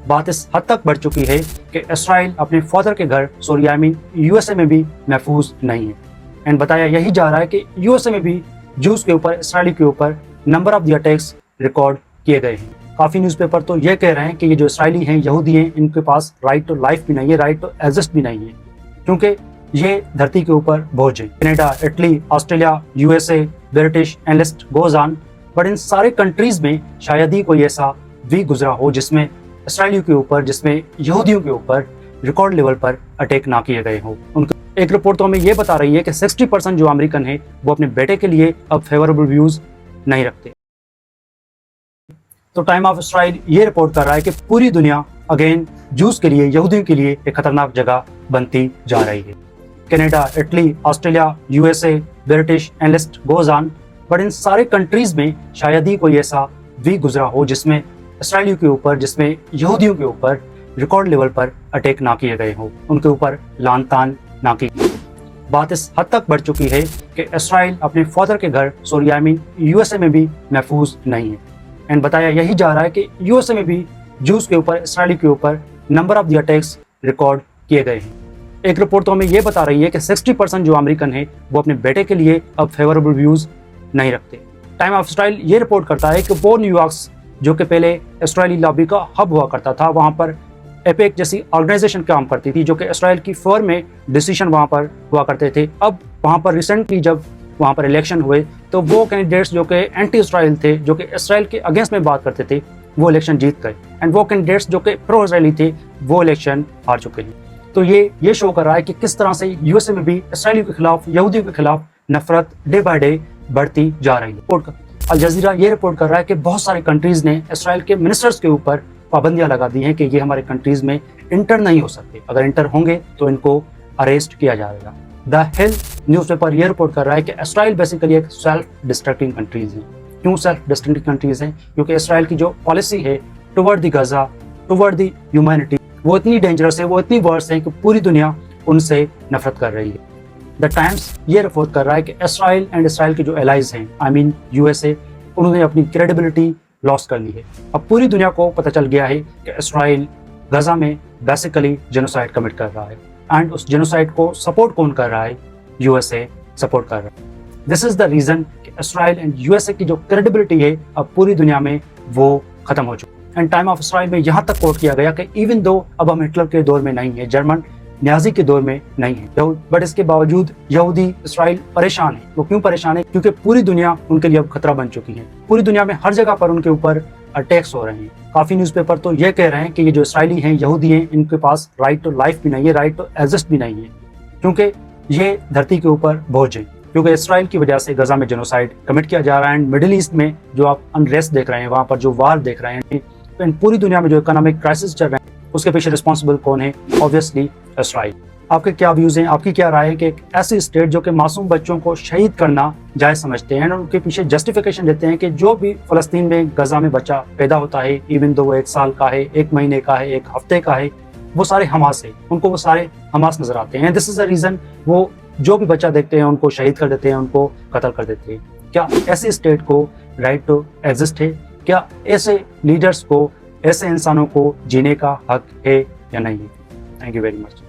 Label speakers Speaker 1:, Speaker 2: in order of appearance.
Speaker 1: बात इस हद तक बढ़ चुकी है कि इसराइल अपने फादर के घर यूएसए में भी महफूज नहीं है। एंड बताया यही जा रहा है कि यूएसए में भी जूस के ऊपर, इसराइली के ऊपर number of the attacks record किए गए हैं। काफ़ी न्यूज़पेपर तो ये कह रहे हैं कि ये जो इसराइली हैं, यहूदी हैं, इनके पास राइट टू लाइफ भी नहीं है, राइट टू एग्जिस्ट भी नहीं है, क्योंकि ये धरती के ऊपर बोझ है। Canada, Italy, Australia, USA, British and list goes on. But in सारे कंट्रीज में शायद ही कोई ऐसा वीक गुजरा हो जिसमें इसराइलियों के ऊपर, जिसमें यहूदियों के ऊपर रिकॉर्ड लेवल पर अटैक ना किए गए हो। उनके एक रिपोर्ट तो हमें ये बता रही है कि 60% जो अमेरिकन है वो अपने बेटे के लिए अब फेवरेबल व्यूज नहीं रखते। तो टाइम ऑफ इसराइल ये रिपोर्ट कर रहा है कि पूरी दुनिया अगेन जूस के लिए, यहूदियों के लिए एक खतरनाक जगह बनती जा रही है। Canada, Italy, Australia, USA, British and list goes on. But in सारे कंट्रीज में शायद ही कोई ऐसा वीक गुजरा हो जिसमें इसराइलियों के ऊपर, जिसमें यहूदियों के ऊपर रिकॉर्ड लेवल पर अटैक ना किए गए हो, उनके ऊपर लान तान ना की। बात इस हद तक बढ़ चुकी है कि इसराइल अपने फादर के घर यूएसए में भी महफूज नहीं है। एंड बताया यही जा रहा है कि यूएसए में भी जूस के ऊपर, इसराइली के ऊपर number of the attacks record किए गए हैं। एक रिपोर्ट तो हमें ये बता रही है कि 60% जो अमेरिकन है वो अपने बेटे के लिए अब फेवरेबल व्यूज नहीं रखते। टाइम ऑफ इसराइल ये रिपोर्ट करता है कि वो न्यूयॉर्क, जो कि पहले इसराइली लॉबी का हब हुआ करता था, वहाँ पर एपेक जैसी ऑर्गेनाइजेशन काम करती थी, जो कि इसराइल की फेवर में डिसीजन वहाँ पर हुआ करते थे। अब वहाँ पर रिसेंटली जब वहाँ पर इलेक्शन हुए तो वो कैंडिडेट्स जो कि एंटी इसराइल थे, जो कि इसराइल के अगेंस्ट में बात करते थे, वो इलेक्शन जीत गए। एंड वो कैंडिडेट्स जो कि प्रो इसराइली थे वो इलेक्शन हार चुके हैं। तो ये शो कर रहा है कि किस तरह से यूएसए में भी इसराइलियों के खिलाफ, यहूदियों के खिलाफ नफरत डे बाय डे बढ़ती जा रही है। अल जजीरा ये रिपोर्ट कर रहा है कि बहुत सारे कंट्रीज ने इसराइल के मिनिस्टर्स के ऊपर पाबंदियां लगा दी हैं कि ये हमारे कंट्रीज में इंटर नहीं हो सकते, अगर इंटर होंगे तो इनको अरेस्ट किया जाएगा। द हिल न्यूज़पेपर ये रिपोर्ट कर रहा है कि इसराइल बेसिकली एक सेल्फ डिस्ट्रक्टिंग कंट्रीज है। क्यों सेल्फ डिस्ट्रक्टिंग कंट्रीज हैं? क्योंकि इसराइल की जो पॉलिसी है toward the Gaza, toward the humanity, वो इतनी डेंजरस है, वो इतनी वर्स है कि पूरी दुनिया उनसे नफरत कर रही है। द टाइम्स ये रिपोर्ट कर रहा है कि इसराइल एंड इसराइल के जो एलाइज हैं, यूएसए, उन्होंने अपनी क्रेडिबिलिटी लॉस कर ली है। अब पूरी दुनिया को पता चल गया है कि इसराइल गजा में बेसिकली जेनोसाइड कमिट कर रहा है। एंड उस जेनोसाइड को सपोर्ट कौन कर रहा है? यूएसए सपोर्ट कर रहा है। दिस इज द रीजन कि इसराइल एंड यूएसए की जो क्रेडिबिलिटी है अब पूरी दुनिया में वो खत्म हो चुकी है। एंड टाइम ऑफ इसराइल में यहाँ तक कोट किया गया कि इवन दो अब हम हिटलर के दौर में नहीं है, जर्मन न्याजी के दौर में नहीं है, बट इसके बावजूद यहूदी इसराइल परेशान है। वो क्यों परेशान है? क्योंकि पूरी दुनिया उनके लिए अब खतरा बन चुकी है। पूरी दुनिया में हर जगह पर उनके ऊपर अटैक्स हो रहे हैं। काफी न्यूज़पेपर तो ये कह रहे हैं कि ये जो इसराइली हैं, यहूदी हैं, इनके पास राइट टू लाइफ भी नहीं है, राइट टू एग्जिस्ट भी नहीं है, क्योंकि ये धरती के ऊपर बोझ है। क्योंकि इसराइल की वजह से गजा में जेनोसाइड कमिट किया जा रहा है। एंड मिडिल ईस्ट में जो आप अनरेस्ट देख रहे हैं, वहाँ पर जो वार देख रहे हैं, पूरी दुनिया में जो इकोनॉमिक क्राइसिस चल रहे हैं, उसके पीछे रिस्पॉन्सिबल कौन है? Obviously Israel. आपके क्या व्यूज हैं, आपकी क्या राय है कि एक ऐसी स्टेट जो कि मासूम बच्चों को शहीद करना जायज समझते हैं, उनके पीछे जस्टिफिकेशन देते हैं कि जो भी फलस्तीन में, गजा में बच्चा पैदा होता है, इवन दो वो 1 साल का है, 1 महीने का है, 1 हफ्ते का है, वो सारे हमास है, उनको वो सारे हमास नजर आते हैं। दिस इज द रीजन वो जो भी बच्चा देखते हैं उनको शहीद कर देते हैं, उनको कत्ल कर देते हैं। क्या ऐसी स्टेट को राइट टू एग्जिस्ट है? क्या ऐसे लीडर्स को, ऐसे इंसानों को जीने का हक है या नहीं? Thank you very much.